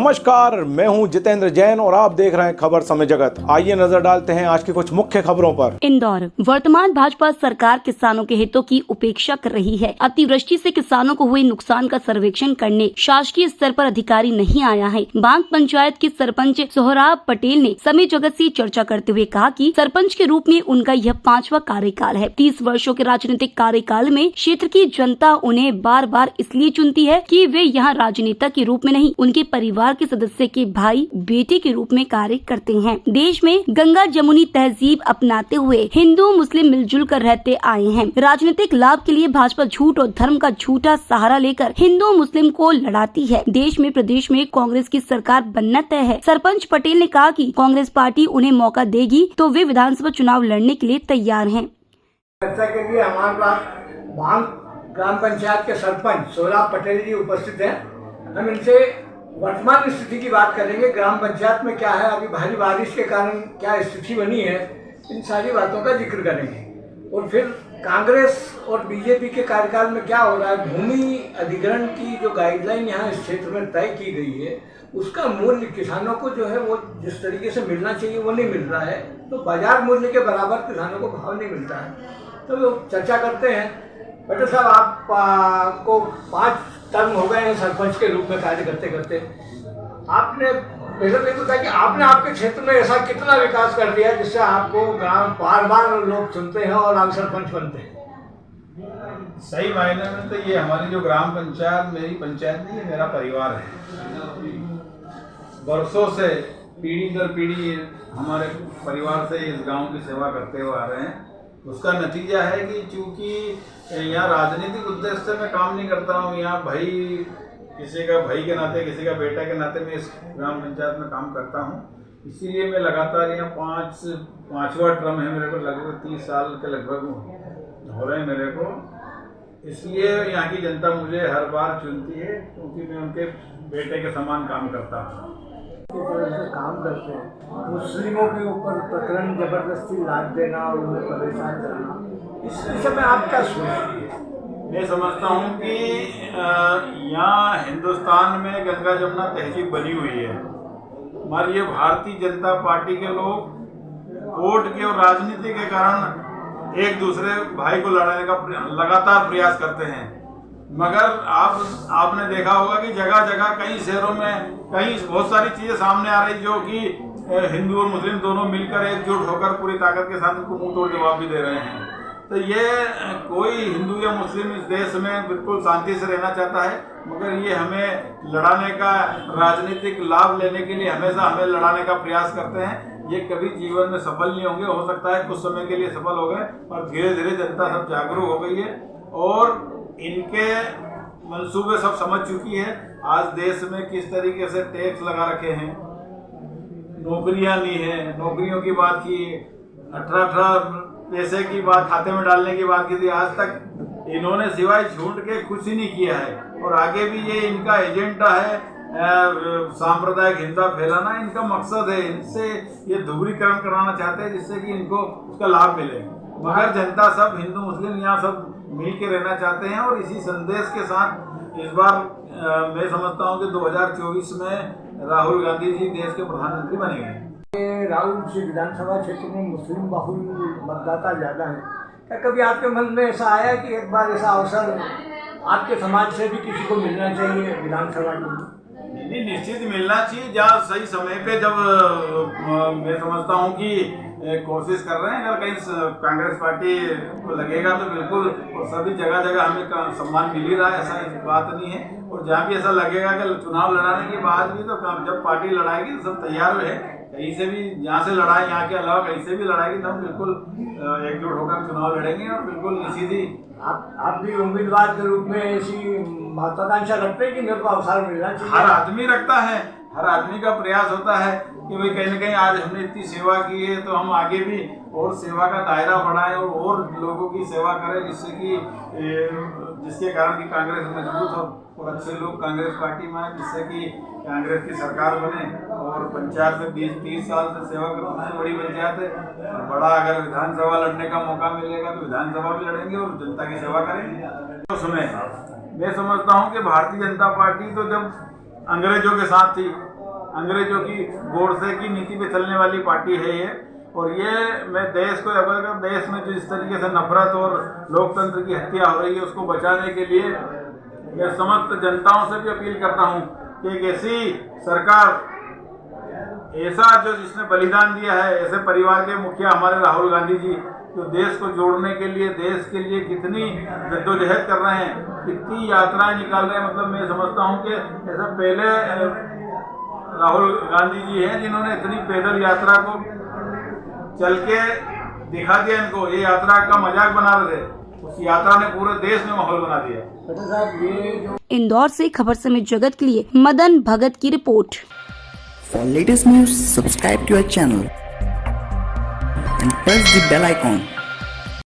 नमस्कार, मैं हूं जितेंद्र जैन और आप देख रहे हैं खबर समय जगत। आइए नजर डालते हैं आज की कुछ मुख्य खबरों पर। इंदौर। वर्तमान भाजपा सरकार किसानों के हितों की उपेक्षा कर रही है। अतिवृष्टि से किसानों को हुए नुकसान का सर्वेक्षण करने शासकीय स्तर पर अधिकारी नहीं आया है। बांग पंचायत के सरपंच सोहराब पटेल ने समय जगत से चर्चा करते हुए कहा कि सरपंच के रूप में उनका यह 5वां कार्यकाल है। 30 वर्षों के राजनीतिक कार्यकाल में क्षेत्र की जनता उन्हें बार बार इसलिए चुनती है कि वे यहाँ राजनेता के रूप में नहीं, उनके परिवार के सदस्य के भाई बेटे के रूप में कार्य करते हैं। देश में गंगा जमुनी तहजीब अपनाते हुए हिंदू मुस्लिम मिलजुल कर रहते आए हैं। राजनीतिक लाभ के लिए भाजपा झूठ और धर्म का झूठा सहारा लेकर हिंदू मुस्लिम को लड़ाती है। देश में प्रदेश में कांग्रेस की सरकार बनना तय है। सरपंच पटेल ने कहा कि कांग्रेस पार्टी उन्हें मौका देगी तो वे विधानसभा चुनाव लड़ने के लिए तैयार हैं। चर्चा के लिए हमारे पास भांग ग्राम पंचायत के सरपंच सोहराब पटेल जी उपस्थित हैं। हम इनसे वर्तमान स्थिति की बात करेंगे। ग्राम पंचायत में क्या है, अभी भारी बारिश के कारण क्या स्थिति बनी है, इन सारी बातों का जिक्र करेंगे। और फिर कांग्रेस और बीजेपी के कार्यकाल में क्या हो रहा है, भूमि अधिग्रहण की जो गाइडलाइन यहाँ इस क्षेत्र में तय की गई है, उसका मूल्य किसानों को जो है वो जिस तरीके से मिलना चाहिए वो नहीं मिल रहा है। तो बाजार मूल्य के बराबर किसानों को भाव नहीं मिलता है। तो चर्चा करते हैं। पटेल साहब, आपको 5 टर्म हो गए हैं सरपंच के रूप में कार्य करते करते। आपने पहले तो बताया कि आपने आपके क्षेत्र में ऐसा कितना विकास कर दिया जिससे आपको गांव बार बार लोग चुनते हैं और आप सरपंच बनते हैं। सही मायने में तो ये हमारी जो ग्राम पंचायत मेरी पंचायत नहीं है, मेरा परिवार है। वर्षों से पीढ़ी दर पीढ़ी हमारे परिवार से इस गांव की सेवा करते हुए आ रहे हैं। उसका नतीजा है कि चूंकि यहाँ राजनीतिक उद्देश्य से मैं काम नहीं करता हूँ, यहाँ भाई किसी का भाई के नाते, किसी का बेटा के नाते मैं इस ग्राम पंचायत में काम करता हूँ। इसीलिए मैं लगातार यहाँ 5वां टर्म है मेरे को, लगभग 30 साल के लगभग हो रहे हैं मेरे को। इसलिए यहाँ की जनता मुझे हर बार चुनती है क्योंकि मैं उनके बेटे के समान काम करता हूँ। काम करते हैं, मुस्लिमों के ऊपर प्रकरण जबरदस्ती लाद देना और उन्हें परेशान करना, इस विषय में आप क्या सोचते हैं? मैं समझता हूँ कि यहाँ हिंदुस्तान में गंगा जमुना तहजीब बनी हुई है। हमारी ये भारतीय जनता पार्टी के लोग वोट के और राजनीति के कारण एक दूसरे भाई को लड़ाने का लगातार प्रयास करते हैं। मगर आपने देखा होगा कि जगह जगह कई शहरों में कई बहुत सारी चीजें सामने आ रही जो कि हिंदू और मुस्लिम दोनों मिलकर एकजुट होकर पूरी ताकत के साथ उनको मुंह तोड़ जवाब भी दे रहे हैं। तो ये कोई हिंदू या मुस्लिम इस देश में बिल्कुल शांति से रहना चाहता है, मगर ये हमें लड़ाने का, राजनीतिक लाभ लेने के लिए हमेशा हमें लड़ाने का प्रयास करते हैं। ये कभी जीवन में सफल नहीं होंगे। हो सकता है कुछ समय के लिए सफल हो गए, पर धीरे धीरे जनता सब जागरूक हो गई है और इनके मंसूबे सब समझ चुकी है। आज देश में किस तरीके से टैक्स लगा रखे हैं, नौकरियां नहीं है, नौकरियों की बात की, 18 पैसे की बात खाते में डालने की बात की थी। आज तक इन्होंने सिवाय झूठ के कुछ ही नहीं किया है और आगे भी ये इनका एजेंडा है। सांप्रदायिक हिंसा फैलाना इनका मकसद है। इनसे ये दोहरीकरण कराना चाहते हैं जिससे कि इनको उसका लाभ मिले। मगर जनता सब, हिंदू मुस्लिम यहाँ सब मिल के रहना चाहते हैं और इसी संदेश के साथ इस बार मैं समझता हूँ कि 2024 में राहुल गांधी जी देश के प्रधानमंत्री बनेंगे। राहुल जी विधानसभा क्षेत्र में मुस्लिम बहुल मतदाता ज़्यादा है। क्या कभी आपके मन में ऐसा आया कि एक बार ऐसा अवसर आपके समाज से भी किसी को मिलना चाहिए विधानसभा के? नहीं, निश्चित मिलना चाहिए। जहाँ सही समय पे जब मैं समझता हूँ कि कोशिश कर रहे हैं, अगर कहीं कांग्रेस पार्टी को लगेगा तो बिल्कुल, और सभी जगह जगह हमें सम्मान मिल ही रहा है, ऐसा बात नहीं है। और जहाँ भी ऐसा लगेगा कि चुनाव लड़ाने के बाद भी तो जब पार्टी लड़ाएगी तो सब तैयार है, कहीं से भी जहाँ से लड़ाए, यहाँ के अलावा कहीं से भी लड़ाएगी तो हम बिल्कुल एकजुट होकर चुनाव लड़ेंगे और बिल्कुल सीधी। आप भी उम्मीदवार के रूप में ऐसी महत्वाकांक्षा रखते हैं कि मेरे को अवसर मिलना चाहिए? हर आदमी रखता है, हर आदमी का प्रयास होता है कि भाई कहीं ना कहीं आज हमने इतनी सेवा की है तो हम आगे भी और सेवा का दायरा बढ़ाएं और लोगों की सेवा करें, जिसके कारण कि कांग्रेस मजबूत हो और अच्छे लोग कांग्रेस पार्टी में आए, जिससे कि कांग्रेस की सरकार बने। और पंचायत में 20-30 साल से सेवा करना सबसे बड़ी पंचायत है। बड़ा अगर विधानसभा लड़ने का मौका मिलेगा तो विधानसभा भी लड़ेंगे और जनता की सेवा करेंगे। तो सुने, मैं समझता हूँ कि भारतीय जनता पार्टी तो जब अंग्रेजों के साथ थी अंग्रेजों की गोडसे की नीति पे चलने वाली पार्टी है ये। और ये मैं देश को अगर देश में जो इस तरीके से नफरत और लोकतंत्र की हत्या हो रही है उसको बचाने के लिए मैं समस्त जनताओं से भी अपील करता हूँ कि एक ऐसी सरकार, ऐसा जो जिसने बलिदान दिया है, ऐसे परिवार के मुखिया हमारे राहुल गांधी जी, जो देश को जोड़ने के लिए, देश के लिए कितनी जद्दोजहद कर रहे हैं, कितनी यात्राएं निकाल रहे हैं। मतलब मैं समझता हूँ कि ऐसा पहले राहुल गांधी जी हैं जिन्होंने इतनी पैदल यात्रा को चल के दिखा दिया इनको, ये यात्रा का मजाक बना रहे थे, उस यात्रा ने पूरे देश में माहौल बना दिया। पटेल साहब ये जो इंदौर से खबर समय जगत के लिए मदन भगत की report. For latest news, subscribe to our channel and press the bell icon.